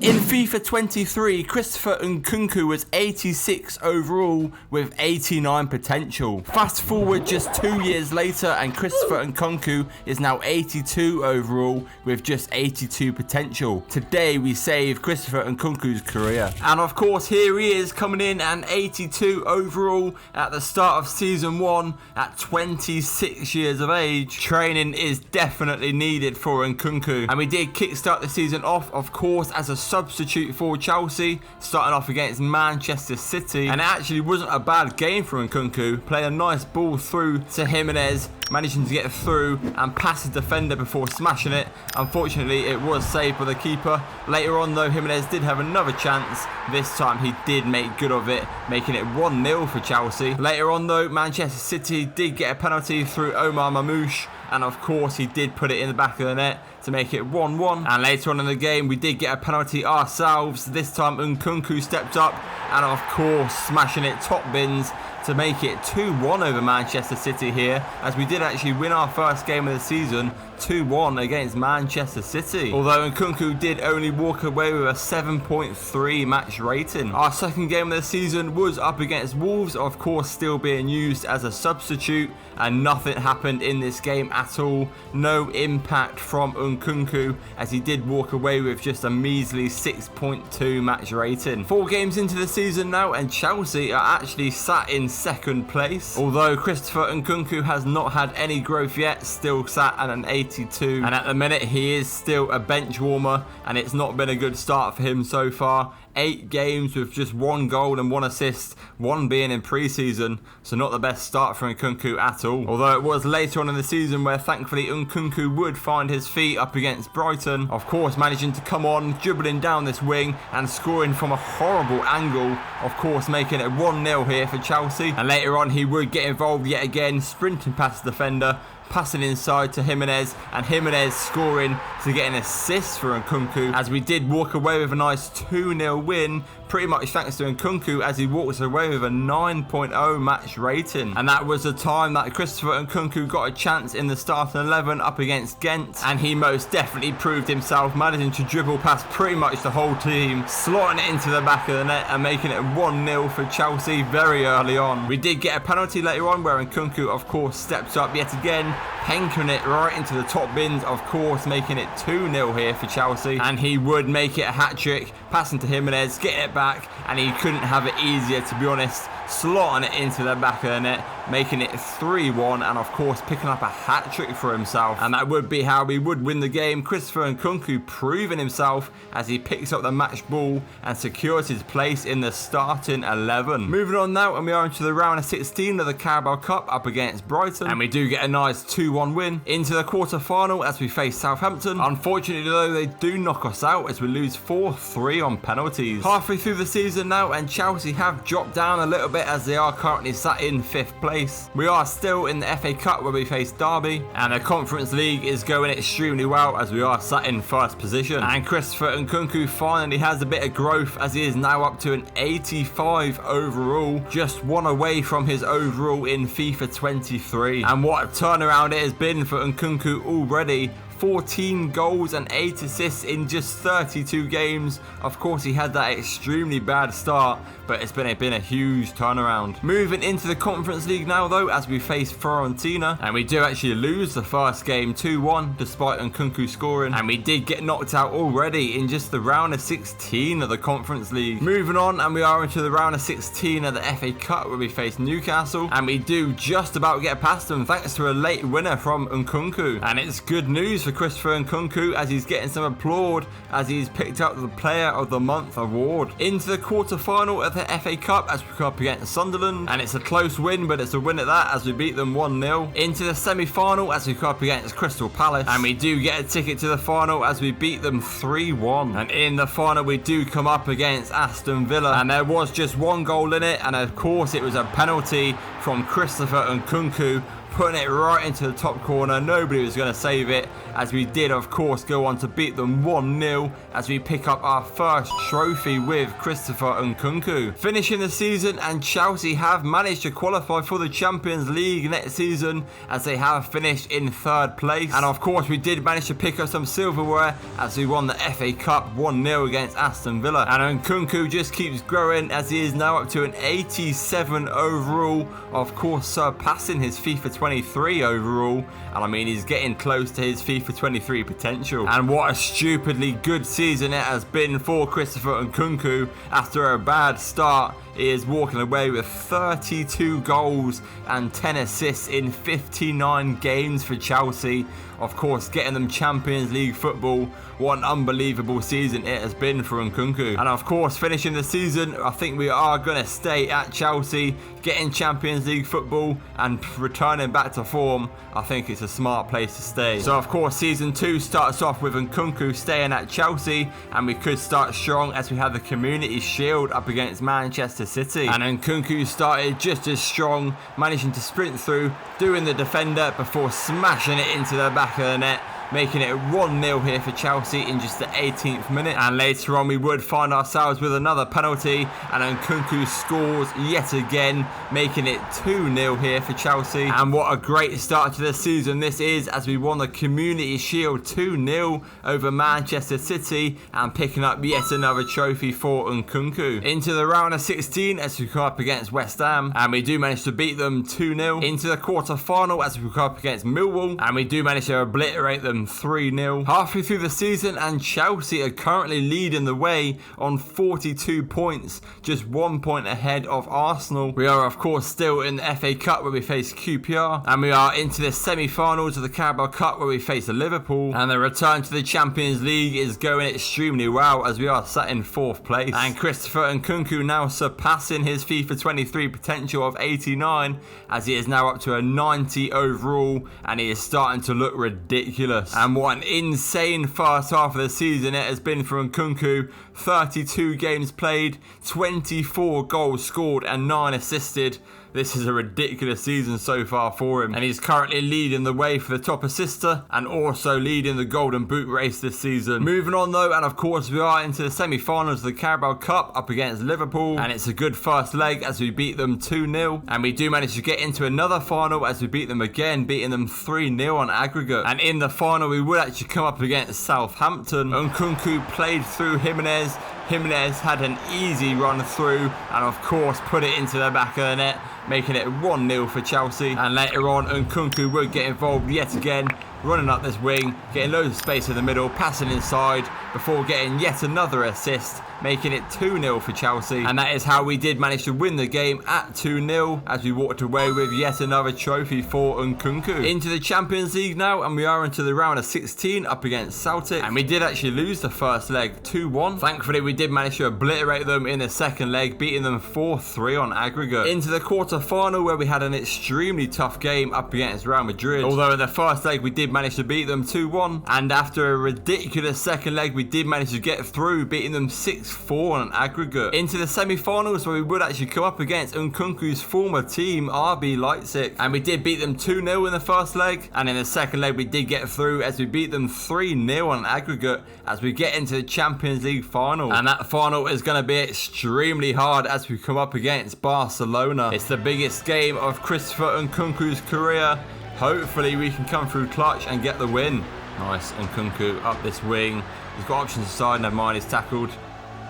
In FIFA 23, Christopher Nkunku was 86 overall with 89 potential. Fast forward just 2 years later and Christopher Nkunku is now 82 overall with just 82 potential. Today we save Christopher Nkunku's career. And of course here he is coming in at 82 overall at the start of season 1 at 26 years of age. Training is definitely needed for Nkunku. And we did kickstart the season off, of course, as a substitute for Chelsea, starting off against Manchester City, and it actually wasn't a bad game for Nkunku. Played a nice ball through to Jimenez, managing to get through and pass the defender before smashing it. Unfortunately, it was saved by the keeper. Later on though, Jimenez did have another chance. This time he did make good of it, making it 1-0 for Chelsea. Later on though, Manchester City did get a penalty through Omar Mamouche, and of course he did put it in the back of the net to make it 1-1. And later on in the game we did get a penalty ourselves. This time Nkunku stepped up and of course smashing it top bins to make it 2-1 over Manchester City here, as we did actually win our first game of the season 2-1 against Manchester City. Although Nkunku did only walk away with a 7.3 match rating. Our second game of the season was up against Wolves, of course still being used as a substitute, and nothing happened in this game at all. No impact from Nkunku, as he did walk away with just a measly 6.2 match rating. 4 games into the season now and Chelsea are actually sat in second place. Although Christopher Nkunku has not had any growth yet, still sat at an 82, and at the minute he is still a bench warmer, and it's not been a good start for him so far. 8 games with just 1 goal and 1 assist, 1 being in pre-season, so not the best start for Nkunku at all. Although it was later on in the season where thankfully Nkunku would find his feet up against Brighton, of course managing to come on, dribbling down this wing and scoring from a horrible angle, of course making it 1-0 here for Chelsea. And later on he would get involved yet again, sprinting past the defender, passing inside to Jimenez, and Jimenez scoring to get an assist for Nkunku, as we did walk away with a nice 2-0 win, pretty much thanks to Nkunku, as he walks away with a 9.0 match rating. And that was the time that Christopher Nkunku got a chance in the starting 11 up against Ghent, and he most definitely proved himself, managing to dribble past pretty much the whole team, slotting it into the back of the net and making it 1-0 for Chelsea very early on. We did get a penalty later on where Nkunku of course stepped up yet again, hankering it right into the top bins, of course making it 2-0 here for Chelsea. And he would make it a hat-trick, passing to Jimenez, getting it back, and he couldn't have it easier, to be honest, slotting it into the back of the net, making it 3-1, and of course picking up a hat-trick for himself. And that would be how we would win the game. Christopher Nkunku proving himself as he picks up the match ball and secures his place in the starting 11. Moving on now, and we are into the round of 16 of the Carabao Cup up against Brighton, and we do get a nice 2-1 win into the quarter-final as we face Southampton. Unfortunately though, they do knock us out as we lose 4-3 on penalties. Halfway through the season now, and Chelsea have dropped down a little bit as they are currently sat in 5th place. We are still in the FA Cup where we face Derby, and the Conference League is going extremely well as we are sat in 1st position. And Christopher Nkunku finally has a bit of growth as he is now up to an 85 overall, just 1 away from his overall in FIFA 23. And what a turnaround it has been for Nkunku already. 14 goals and 8 assists in just 32 games. Of course he had that extremely bad start, but it's been a huge turnaround. Moving into the Conference League now though, as we face Fiorentina, and we do actually lose the first game 2-1 despite Nkunku scoring, and we did get knocked out already in just the round of 16 of the Conference League. Moving on, and we are into the round of 16 of the FA Cup where we face Newcastle, and we do just about get past them thanks to a late winner from Nkunku. And it's good news for Christopher Nkunku as he's getting some applaud as he's picked up the Player of the Month award. Into the quarter-final of the FA Cup as we come up against Sunderland, and it's a close win, but it's a win at that as we beat them 1-0. Into the semi-final as we come up against Crystal Palace, and we do get a ticket to the final as we beat them 3-1. And in the final we do come up against Aston Villa, and there was just 1 goal in it, and of course it was a penalty from Christopher Nkunku putting it right into the top corner. Nobody was going to save it, as we did, of course, go on to beat them 1-0 as we pick up our first trophy with Christopher Nkunku. Finishing the season, and Chelsea have managed to qualify for the Champions League next season, as they have finished in 3rd place. And of course, we did manage to pick up some silverware as we won the FA Cup 1-0 against Aston Villa. And Nkunku just keeps growing, as he is now up to an 87 overall, of course surpassing his FIFA 23 overall. And I mean, he's getting close to his FIFA 23 potential. And what a stupidly good season it has been for Christopher Nkunku. After a bad start, he is walking away with 32 goals and 10 assists in 59 games for Chelsea. Of course, getting them Champions League football. What an unbelievable season it has been for Nkunku. And of course, finishing the season, I think we are going to stay at Chelsea, getting Champions League football and returning back to form. I think it's a smart place to stay. So of course, season 2 starts off with Nkunku staying at Chelsea, and we could start strong as we have the Community Shield up against Manchester City. And Nkunku started just as strong, managing to sprint through, doing the defender before smashing it into the back of the net, making it 1-0 here for Chelsea in just the 18th minute. And later on, we would find ourselves with another penalty, and Nkunku scores yet again, making it 2-0 here for Chelsea. And what a great start to the season this is, as we won the Community Shield 2-0 over Manchester City, and picking up yet another trophy for Nkunku. Into the round of 16 as we come up against West Ham, and we do manage to beat them 2-0. Into the quarter-final as we come up against Millwall, and we do manage to obliterate them 3-0. Halfway through the season, and Chelsea are currently leading the way on 42 points, just 1 point ahead of Arsenal. We are of course still in the FA Cup, where we face QPR, and we are into the semi-finals of the Carabao Cup, where we face Liverpool. And the return to the Champions League is going extremely well, as we are sat in 4th place. And Christopher Nkunku now surpassing his FIFA 23 potential of 89, as he is now up to a 90 overall, and he is starting to look ridiculous. And what an insane first half of the season it has been for Nkunku. 32 games played, 24 goals scored and 9 assisted. This is a ridiculous season so far for him, and he's currently leading the way for the top assister and also leading the Golden Boot race this season. Moving on though, and of course we are into the semi-finals of the Carabao Cup up against Liverpool, and it's a good first leg as we beat them 2-0, and we do manage to get into another final as we beat them again, beating them 3-0 on aggregate. And in the final we would actually come up against Southampton. Nkunku played through Jimenez. Jimenez had an easy run through and of course put it into the back of the net, making it 1-0 for Chelsea. And later on, Nkunku would get involved yet again, running up this wing, getting loads of space in the middle, passing inside before getting yet another assist, making it 2-0 for Chelsea. And that is how we did manage to win the game at 2-0, as we walked away with yet another trophy for Nkunku. Into the Champions League now, and we are into the round of 16 up against Celtic, and we did actually lose the first leg 2-1. Thankfully we did manage to obliterate them in the second leg, beating them 4-3 on aggregate. Into the quarter-final, where we had an extremely tough game up against Real Madrid, although in the first leg we did manage to beat them 2-1, and after a ridiculous second leg we did manage to get through, beating them 6-4 on aggregate. Into the semi-finals, where we would actually come up against Nkunku's former team, RB Leipzig, and we did beat them 2-0 in the first leg, and in the second leg we did get through as we beat them 3-0 on aggregate, as we get into the Champions League final. And that final is going to be extremely hard as we come up against Barcelona. It's the biggest game of Christopher Nkunku's career. Hopefully we can come through clutch and get the win. Nice, Nkunku up this wing. He's got options aside, never mind, he's tackled.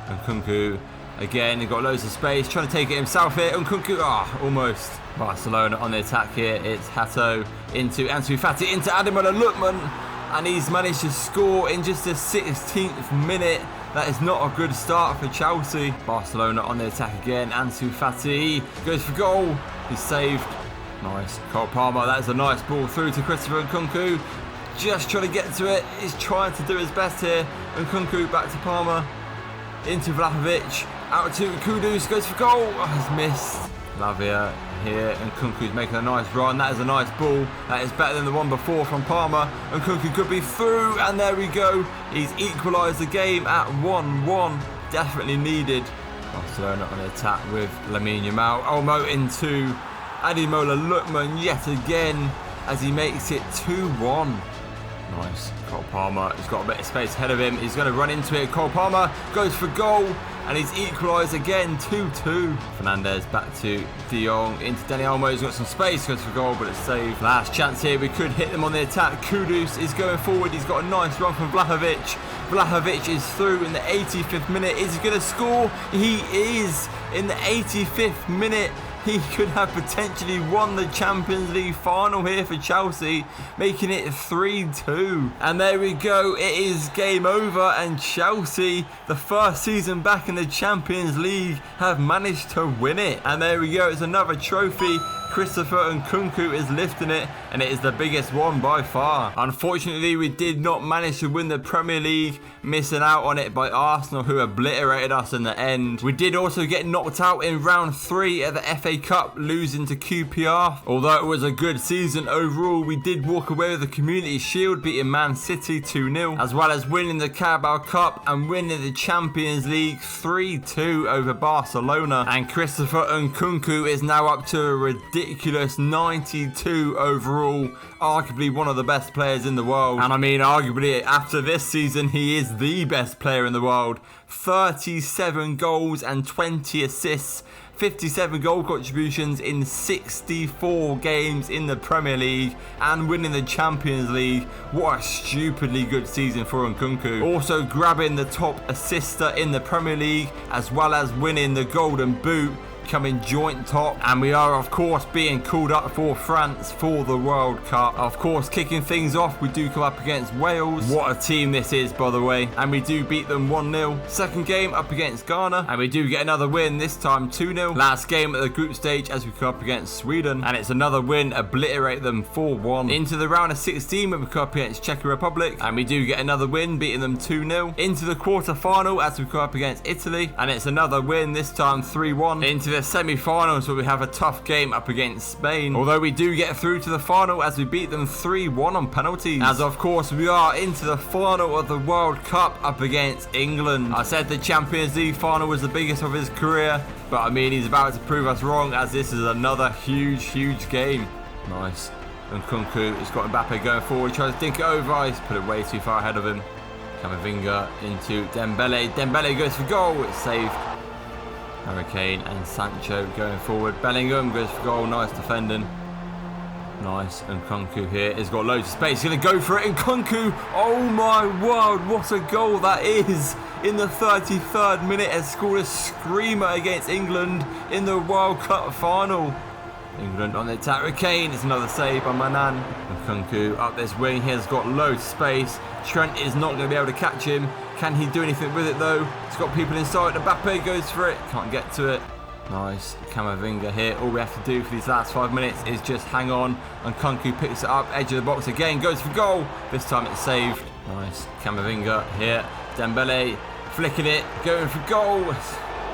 Nkunku again, he's got loads of space, trying to take it himself here. Nkunku, almost. Barcelona on the attack here. It's Hato into Ansu Fati, into Ademola Lookman, and he's managed to score in just the 16th minute. That is not a good start for Chelsea. Barcelona on the attack again. Ansu Fati goes for goal. He's saved. Nice. Cole Palmer, that is a nice ball through to Christopher Nkunku. Just trying to get to it. He's trying to do his best here. Nkunku back to Palmer. Into Vlahovic. Out to Kudus. Goes for goal. He's missed. Lavia here. Nkunku's making a nice run. That is a nice ball. That is better than the one before from Palmer. Nkunku could be through. And there we go. He's equalised the game at 1-1. Definitely needed. Barcelona on the attack with Lamine Yamal. Olmo into Ademola Lookman yet again as he makes it 2-1. Nice. Cole Palmer has got a bit of space ahead of him. He's going to run into it. Cole Palmer goes for goal. And he's equalised again, 2-2. Fernandez back to De Jong into Dani Olmo. He's got some space, goes for goal, but it's saved. Last chance here. We could hit them on the attack. Kudus is going forward. He's got a nice run from Vlahovic. Vlahovic is through in the 85th minute. Is he going to score? He is in the 85th minute. He could have potentially won the Champions League final here for Chelsea, making it 3-2. And there we go, it is game over, and Chelsea, the first season back in the Champions League, have managed to win it. And there we go, it's another trophy. Christopher Nkunku is lifting it, and it is the biggest one by far. Unfortunately, we did not manage to win the Premier League, missing out on it by Arsenal, who obliterated us in the end. We did also get knocked out in round 3 at the FA Cup, losing to QPR. Although it was a good season overall, we did walk away with the Community Shield, beating Man City 2-0, as well as winning the Carabao Cup and winning the Champions League 3-2 over Barcelona. And Christopher Nkunku is now up to a ridiculous 92 overall, arguably one of the best players in the world. And I mean, arguably after this season, he is the best player in the world. 37 goals and 20 assists, 57 goal contributions in 64 games in the Premier League, and winning the Champions League. What a stupidly good season for Nkunku. Also grabbing the top assister in the Premier League, as well as winning the Golden Boot, coming joint top. And we are of course being called up for France for the World Cup. Of course, kicking things off, we do come up against Wales. What a team this is, by the way, and we do beat them 1-0. Second game up against Ghana, and we do get another win, this time 2-0. Last game at the group stage as we come up against Sweden, and it's another win, obliterate them 4-1. Into the round of 16 when we come up against Czech Republic, and we do get another win, beating them 2-0. Into the quarter final as we come up against Italy, and it's another win, this time 3-1. Into the semi-finals where we have a tough game up against Spain, although we do get through to the final as we beat them 3-1 on penalties. As of course we are into the final of the World Cup up against England. I said the Champions League final was the biggest of his career, but I mean, he's about to prove us wrong, as this is another huge game. Nice. Nkunku has got Mbappe going forward, tries to dink it over, he's put it way too far ahead of him. Camavinga into Dembele. Dembele goes for goal, it's saved. Harry Kane and Sancho going forward. Bellingham goes for goal, nice defending. Nice, Nkunku here has got loads of space, he's going to go for it. Nkunku, oh my word, what a goal that is! In the 33rd minute, has scored a screamer against England in the World Cup final. England on the attack with Kane, it's another save by Manan. Nkunku up this wing, he has got loads of space. Trent is not going to be able to catch him. Can he do anything with it though? He's got people inside, Mbappe goes for it, can't get to it. Nice, Camavinga here. All we have to do for these last 5 minutes is just hang on. Nkunku picks it up, edge of the box again, goes for goal. This time it's saved. Nice, Camavinga here. Dembele flicking it, going for goal.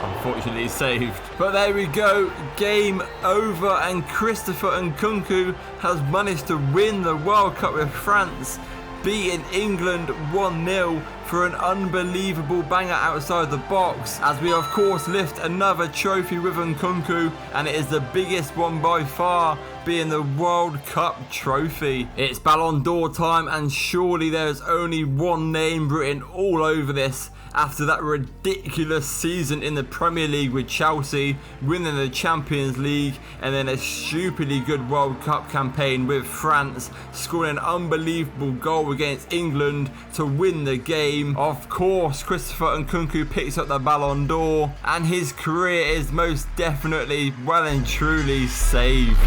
Unfortunately saved. But there we go, game over, and Christopher Nkunku has managed to win the World Cup with France, beating England 1-0 for an unbelievable banger outside the box, as we of course lift another trophy with Nkunku, and it is the biggest one by far, being the World Cup trophy. It's Ballon d'Or time, and surely there is only one name written all over this. After that ridiculous season in the Premier League with Chelsea, winning the Champions League, and then a stupidly good World Cup campaign with France, scoring an unbelievable goal against England to win the game. Of course, Christopher Nkunku picks up the Ballon d'Or, and his career is most definitely well and truly saved.